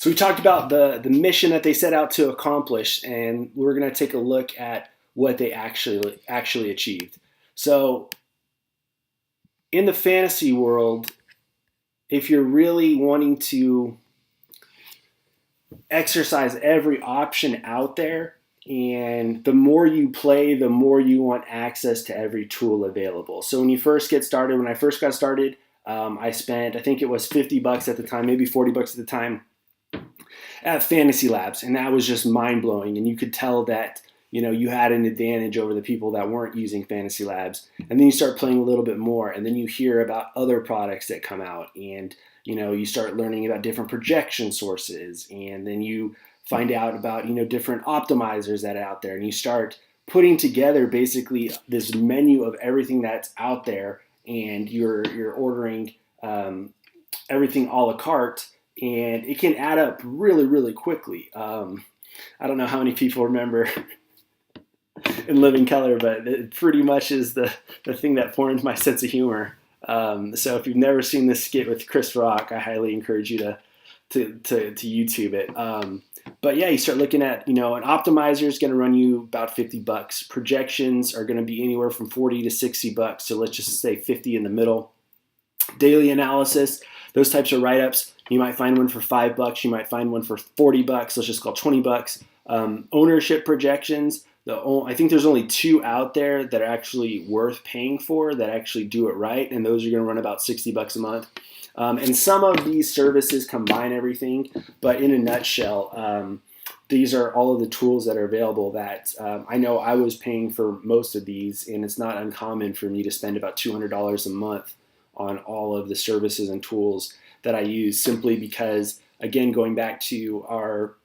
So we talked about the mission that they set out to accomplish, and we're going to take a look at what they actually achieved. So in the fantasy world, if you're really wanting to exercise every option out there, and the more you play, the more you want access to every tool available. So when you first get started, when I first got started, I spent, I think it was $50 at the time, maybe $40 at the time, at Fantasy Labs, and that was just mind blowing. And you could tell that you had an advantage over the people that weren't using Fantasy Labs. And then you start playing a little bit more, and then you hear about other products that come out, and you start learning about different projection sources, and then you find out about different optimizers that are out there, and you start putting together basically this menu of everything that's out there, and you're ordering everything a la carte, and it can add up really, really quickly. I don't know how many people remember in Living Color, but it pretty much is the thing that formed my sense of humor. So if you've never seen this skit with Chris Rock, I highly encourage you to YouTube it. But yeah, you start looking at, an optimizer is going to run you about $50. Projections are going to be anywhere from $40 to $60. So let's just say 50 in the middle. Daily analysis, those types of write-ups, you might find one for $5. You might find one for $40. Let's just call $20. Ownership projections. I think there's only 2 out there that are actually worth paying for, that actually do it right, and those are going to run about $60 a month. And some of these services combine everything, but in a nutshell, these are all of the tools that are available that I know I was paying for most of these, and it's not uncommon for me to spend about $200 a month on all of the services and tools that I use, simply because, again, going back to our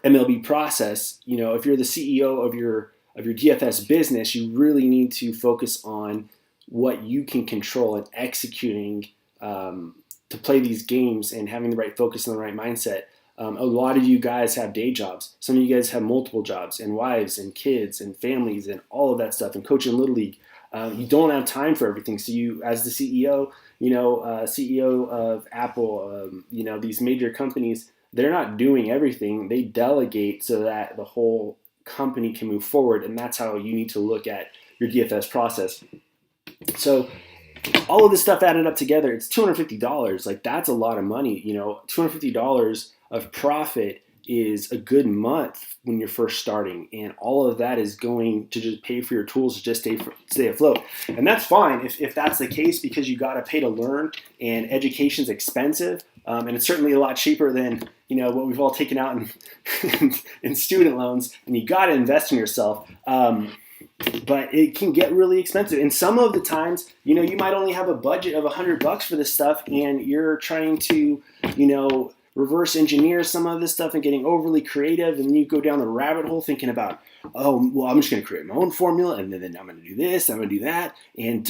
MLB process, if you're the CEO of your DFS business, you really need to focus on what you can control and executing to play these games and having the right focus and the right mindset. A lot of you guys have day jobs. Some of you guys have multiple jobs and wives and kids and families and all of that stuff, and coaching Little League. You don't have time for everything. So you, as the CEO, CEO of Apple, these major companies, they're not doing everything. They delegate so that the whole company can move forward, and that's how you need to look at your DFS process. So all of this stuff added up together, it's $250. Like, that's a lot of money. $250 of profit is a good month when you're first starting, and all of that is going to just pay for your tools to just stay afloat. And that's fine if that's the case, because you got to pay to learn, and education's expensive, and it's certainly a lot cheaper than what we've all taken out in student loans, and you got to invest in yourself. But it can get really expensive, and some of the times, you might only have a budget of $100 for this stuff, and you're trying to, reverse engineer some of this stuff and getting overly creative, and then you go down the rabbit hole thinking about, oh, well, I'm just going to create my own formula, and then I'm going to do this, I'm going to do that, and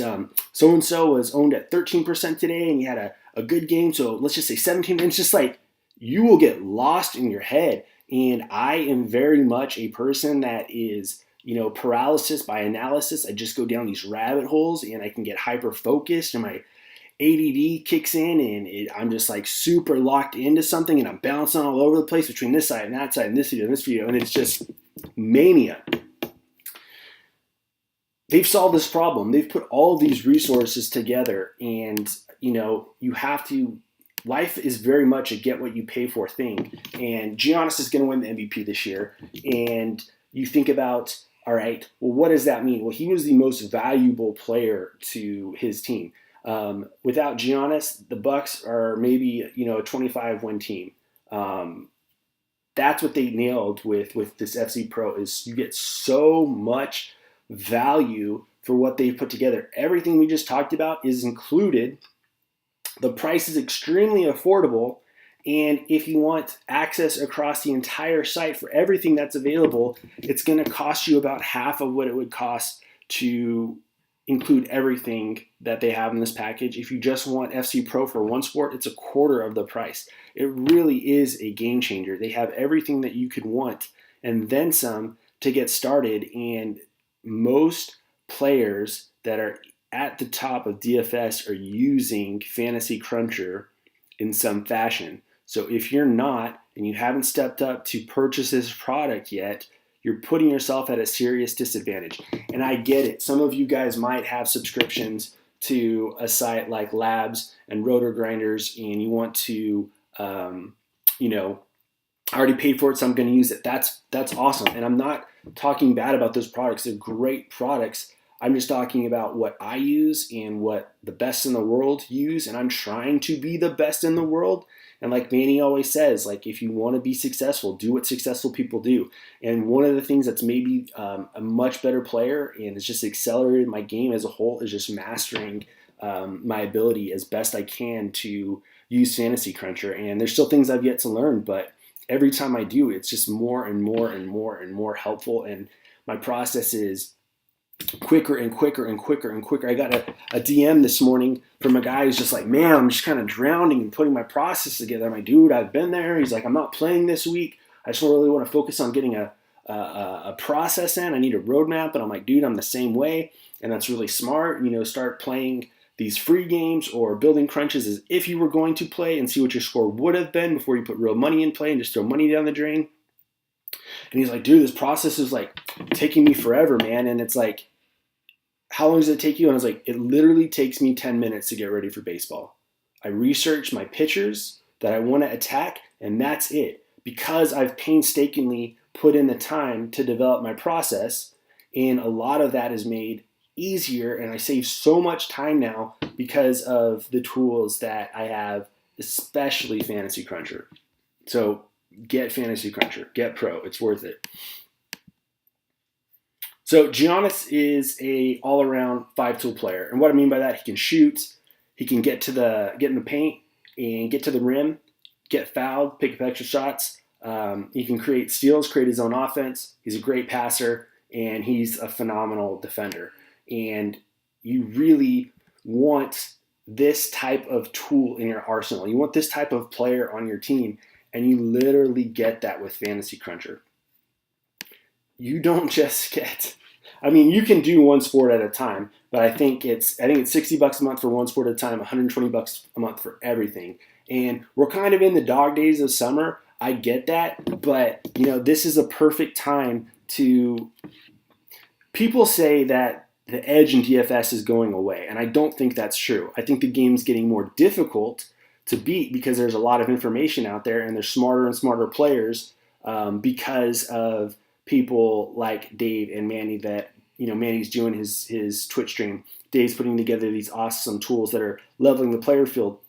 so-and-so was owned at 13% today, and he had a good game, so let's just say 17, and it's just like, you will get lost in your head. And I am very much a person that is, paralysis by analysis. I just go down these rabbit holes, and I can get hyper focused, and my ADD kicks in, and I'm just like super locked into something, and I'm bouncing all over the place between this side and that side and this video and this video, and it's just mania. They've solved this problem. They've put all these resources together, and you have to. Life is very much a get what you pay for thing, and Giannis is going to win the MVP this year. And you think about, all right, well, what does that mean? Well, he was the most valuable player to his team. Without Giannis, the Bucks are maybe a 25-win team. That's what they nailed with this FC Pro, is you get so much value for what they put together. Everything we just talked about is included. The price is extremely affordable, and if you want access across the entire site for everything that's available, it's going to cost you about half of what it would cost to include everything that they have in this package. If you just want FC Pro for one sport, it's a quarter of the price. It really is a game changer. They have everything that you could want and then some to get started, and most players that are at the top of DFS are using Fantasy Cruncher in some fashion. So if you're not, and you haven't stepped up to purchase this product yet, you're putting yourself at a serious disadvantage. And I get it. Some of you guys might have subscriptions to a site like Labs and Rotor Grinders, and you want to, you know, I already paid for it, so I'm going to use it. That's awesome. And I'm not talking bad about those products. They're great products. I'm just talking about what I use and what the best in the world use, and I'm trying to be the best in the world. And like Manny always says, like, if you want to be successful, do what successful people do. And one of the things that's made me a much better player and has just accelerated my game as a whole is just mastering my ability as best I can to use Fantasy Cruncher. And there's still things I've yet to learn, but every time I do, it's just more and more and more and more helpful. And my process is quicker and quicker and quicker and quicker. I got a DM this morning from a guy who's just like, man, I'm just kind of drowning and putting my process together. I'm like, dude, I've been there. He's like, I'm not playing this week. I just really want to focus on getting a process in. I need a roadmap. And I'm like, dude, I'm the same way. And that's really smart. You know, start playing these free games or building crunches as if you were going to play and see what your score would have been before you put real money in play and just throw money down the drain. And he's like, dude, this process is like taking me forever, man. And it's like, how long does it take you? And I was like, it literally takes me 10 minutes to get ready for baseball. I research my pitchers that I want to attack, and that's it. Because I've painstakingly put in the time to develop my process, and a lot of that is made easier, and I save so much time now because of the tools that I have, especially Fantasy Cruncher. So get Fantasy Cruncher, get Pro, it's worth it. So Giannis is a all-around 5-tool player, and what I mean by that, he can shoot, he can get in the paint and get to the rim, get fouled, pick up extra shots. He can create steals, create his own offense. He's a great passer, and he's a phenomenal defender. And you really want this type of tool in your arsenal. You want this type of player on your team, and you literally get that with Fantasy Cruncher. You don't just get, I mean, you can do one sport at a time, but I think it's $60 a month for one sport at a time, $120 a month for everything. And we're kind of in the dog days of summer. I get that, but you know, this is a perfect time to, people say that the edge in DFS is going away, and I don't think that's true. I think the game's getting more difficult to beat because there's a lot of information out there, and there's smarter and smarter players because of people like Dave and Manny that, you know, Manny's doing his Twitch stream. Dave's putting together these awesome tools that are leveling the playing field.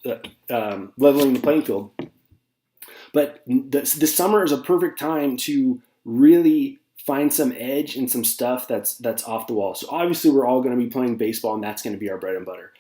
But the summer is a perfect time to really find some edge and some stuff that's off the wall. So obviously we're all going to be playing baseball, and that's going to be our bread and butter.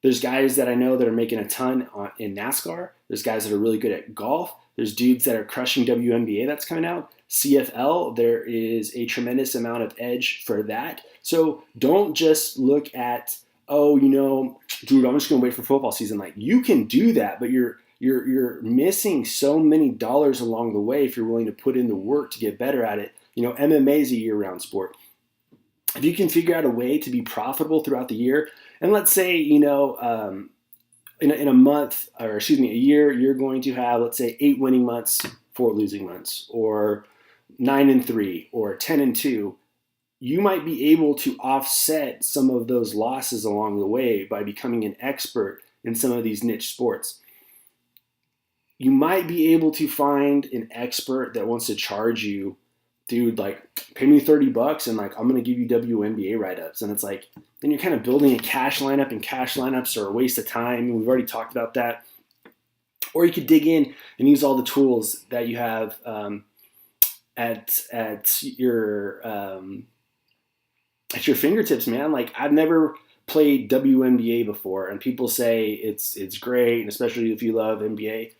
There's guys that I know that are making a ton in NASCAR. There's guys that are really good at golf. There's dudes that are crushing WNBA that's coming out. CFL, there is a tremendous amount of edge for that. So don't just look at, oh, you know, dude, I'm just going to wait for football season. Like, you can do that, but you're missing so many dollars along the way if you're willing to put in the work to get better at it. You know, MMA is a year-round sport. If you can figure out a way to be profitable throughout the year, and let's say, you know, in a month, or excuse me, a year, you're going to have, let's say, 8 winning months, 4 losing months, or 9-3, or 10-2. You might be able to offset some of those losses along the way by becoming an expert in some of these niche sports. You might be able to find an expert that wants to charge you, dude, like, pay me $30 and like, I'm going to give you WNBA write-ups. And it's like, then you're kind of building a cash lineup, and cash lineups are a waste of time. We've already talked about that. Or you could dig in and use all the tools that you have at your fingertips, man. Like, I've never played WNBA before, and people say it's great, and especially if you love NBA.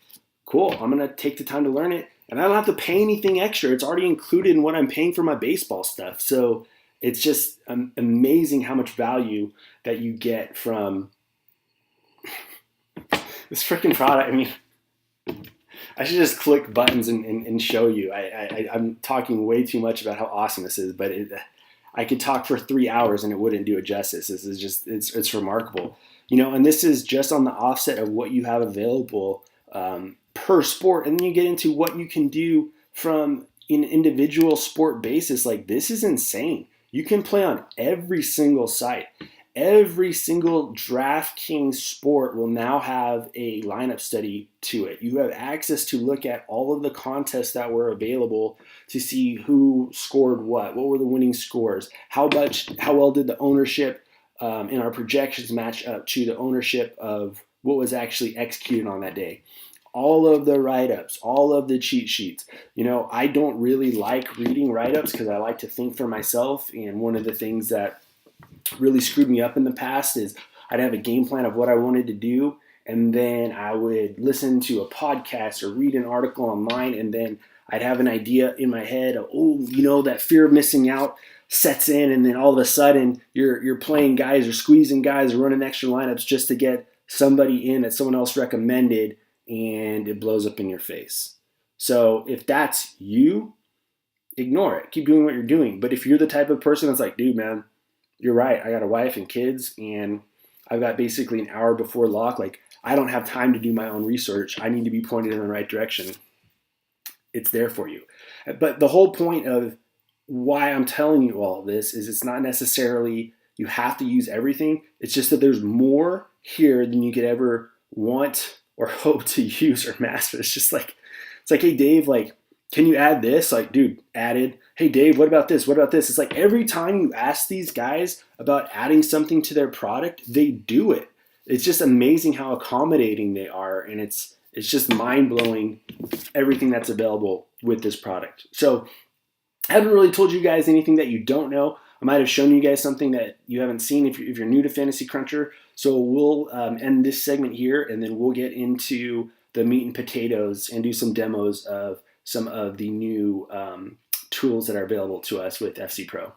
Cool, I'm going to take the time to learn it. And I don't have to pay anything extra. It's already included in what I'm paying for my baseball stuff. So it's just amazing how much value that you get from this freaking product. I mean, I should just click buttons and show you. I'm talking way too much about how awesome this is, but I could talk for 3 hours and it wouldn't do it justice. This is just, it's remarkable. You know, and this is just on the offset of what you have available per sport. And then you get into what you can do from an individual sport basis. Like, this is insane. You can play on every single site. Every single DraftKings sport will now have a lineup study to it. You have access to look at all of the contests that were available to see who scored what were the winning scores, how well did the ownership in our projections match up to the ownership of what was actually executed on that day. All of the write-ups, all of the cheat sheets. I don't really like reading write-ups because I like to think for myself. And one of the things that really screwed me up in the past is I'd have a game plan of what I wanted to do, and then I would listen to a podcast or read an article online, and then I'd have an idea in my head of, that fear of missing out sets in, and then all of a sudden you're playing guys or squeezing guys or running extra lineups just to get somebody in that someone else recommended, and it blows up in your face. So if that's you, ignore it. Keep doing what you're doing. But if you're the type of person that's like, dude, man, you're right, I got a wife and kids, and I've got basically an hour before lock. Like, I don't have time to do my own research. I need to be pointed in the right direction. It's there for you. But the whole point of why I'm telling you all this is it's not necessarily you have to use everything. It's just that there's more here than you could ever want or hope to use or master. It's like, hey, Dave, like, can you add this? Like, dude, added. Hey, Dave, what about this? What about this? It's like every time you ask these guys about adding something to their product, they do it. It's just amazing how accommodating they are. And it's just mind-blowing, everything that's available with this product. So I haven't really told you guys anything that you don't know. I might have shown you guys something that you haven't seen if you're new to Fantasy Cruncher. So we'll end this segment here, and then we'll get into the meat and potatoes and do some demos of some of the new tools that are available to us with FC Pro.